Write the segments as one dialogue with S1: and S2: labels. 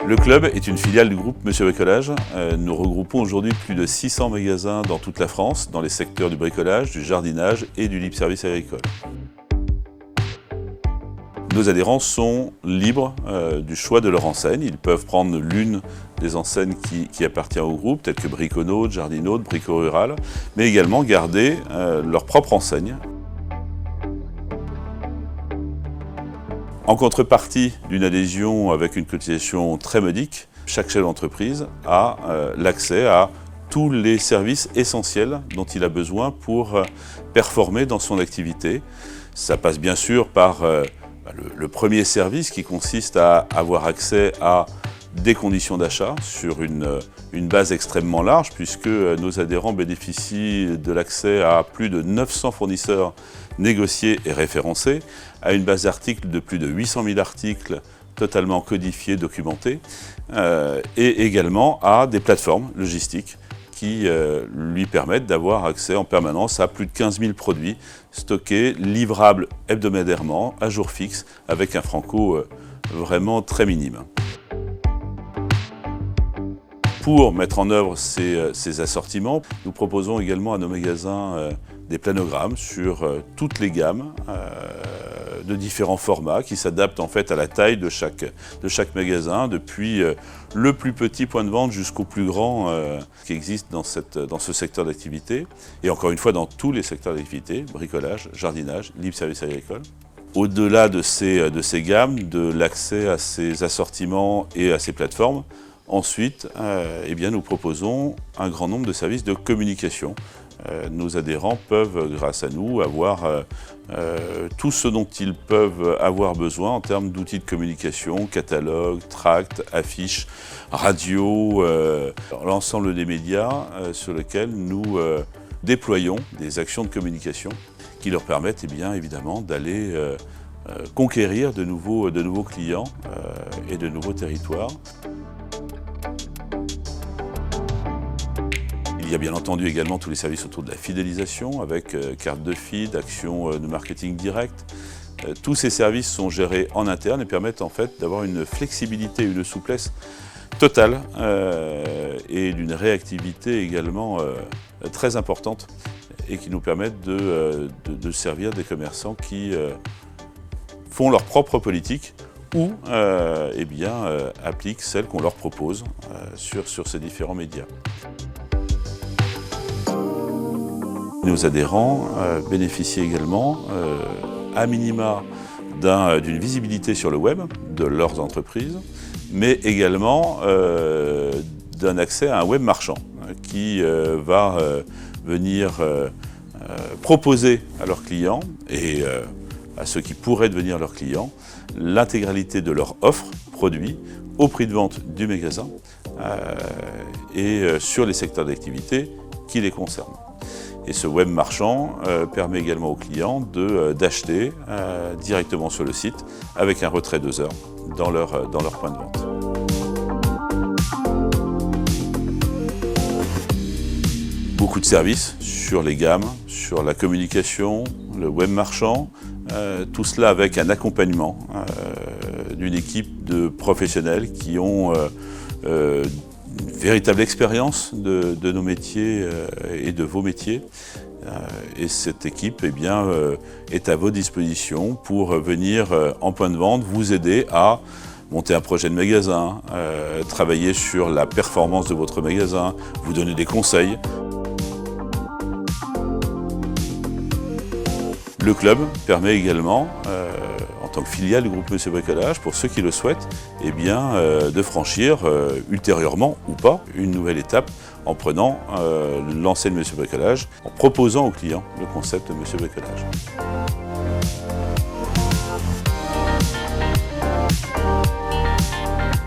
S1: Le club est une filiale du groupe Monsieur Bricolage. Nous regroupons aujourd'hui plus de 600 magasins dans toute la France, dans les secteurs du bricolage, du jardinage et du libre service agricole. Nos adhérents sont libres du choix de leur enseigne. Ils peuvent prendre l'une des enseignes qui appartient au groupe, telles que Briconaute, Jardinaute, Brico Rural, mais également garder leur propre enseigne. En contrepartie d'une adhésion avec une cotisation très modique, chaque chef d'entreprise a l'accès à tous les services essentiels dont il a besoin pour performer dans son activité. Ça passe bien sûr par le premier service qui consiste à avoir accès à des conditions d'achat sur une base extrêmement large, puisque nos adhérents bénéficient de l'accès à plus de 900 fournisseurs négociés et référencés, à une base d'articles de plus de 800 000 articles totalement codifiés, documentés, et également à des plateformes logistiques qui lui permettent d'avoir accès en permanence à plus de 15 000 produits stockés, livrables hebdomadairement, à jour fixe, avec un franco vraiment très minime. Pour mettre en œuvre ces assortiments, nous proposons également à nos magasins des planogrammes sur toutes les gammes de différents formats qui s'adaptent en fait à la taille de chaque magasin, depuis le plus petit point de vente jusqu'au plus grand qui existe dans ce secteur d'activité. Et encore une fois, dans tous les secteurs d'activité, bricolage, jardinage, libre service agricole. Au-delà de ces gammes, de l'accès à ces assortiments et à ces plateformes, ensuite, nous proposons un grand nombre de services de communication. Nos adhérents peuvent, grâce à nous, avoir tout ce dont ils peuvent avoir besoin en termes d'outils de communication, catalogues, tracts, affiches, radio, l'ensemble des médias sur lesquels nous déployons des actions de communication qui leur permettent évidemment d'aller conquérir de nouveaux clients et de nouveaux territoires. Il y a bien entendu également tous les services autour de la fidélisation avec carte de feed, actions de marketing direct. Tous ces services sont gérés en interne et permettent en fait d'avoir une flexibilité, une souplesse totale et d'une réactivité également très importante et qui nous permettent de servir des commerçants qui font leur propre politique ou appliquent celle qu'on leur propose sur ces différents médias. Nos adhérents bénéficient également, à minima, d'une visibilité sur le web de leurs entreprises, mais également d'un accès à un web marchand qui va venir proposer à leurs clients et à ceux qui pourraient devenir leurs clients l'intégralité de leur offre produit au prix de vente du magasin et sur les secteurs d'activité qui les concernent. Et ce web marchand permet également aux clients d'acheter directement sur le site avec un retrait 2 heures dans leur point de vente. Beaucoup de services sur les gammes, sur la communication, le web marchand, tout cela avec un accompagnement d'une équipe de professionnels qui ont une véritable expérience de nos métiers et de vos métiers. Et cette équipe est à vos dispositions pour venir en point de vente, vous aider à monter un projet de magasin, travailler sur la performance de votre magasin, vous donner des conseils. Le club permet également, en tant que filiale du groupe Monsieur Bricolage, pour ceux qui le souhaitent, de franchir ultérieurement ou pas une nouvelle étape en prenant l'enseigne Monsieur Bricolage, en proposant aux clients le concept de Monsieur Bricolage.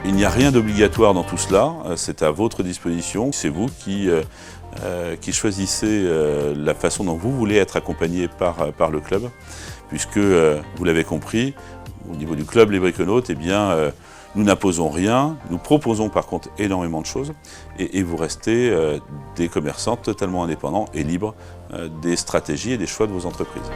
S1: Il n'y a rien d'obligatoire dans tout cela, c'est à votre disposition, c'est vous qui choisissez la façon dont vous voulez être accompagné par le club, puisque, vous l'avez compris, au niveau du club Les Briconautes, nous n'imposons rien, nous proposons par contre énormément de choses, et vous restez des commerçants totalement indépendants et libres des stratégies et des choix de vos entreprises.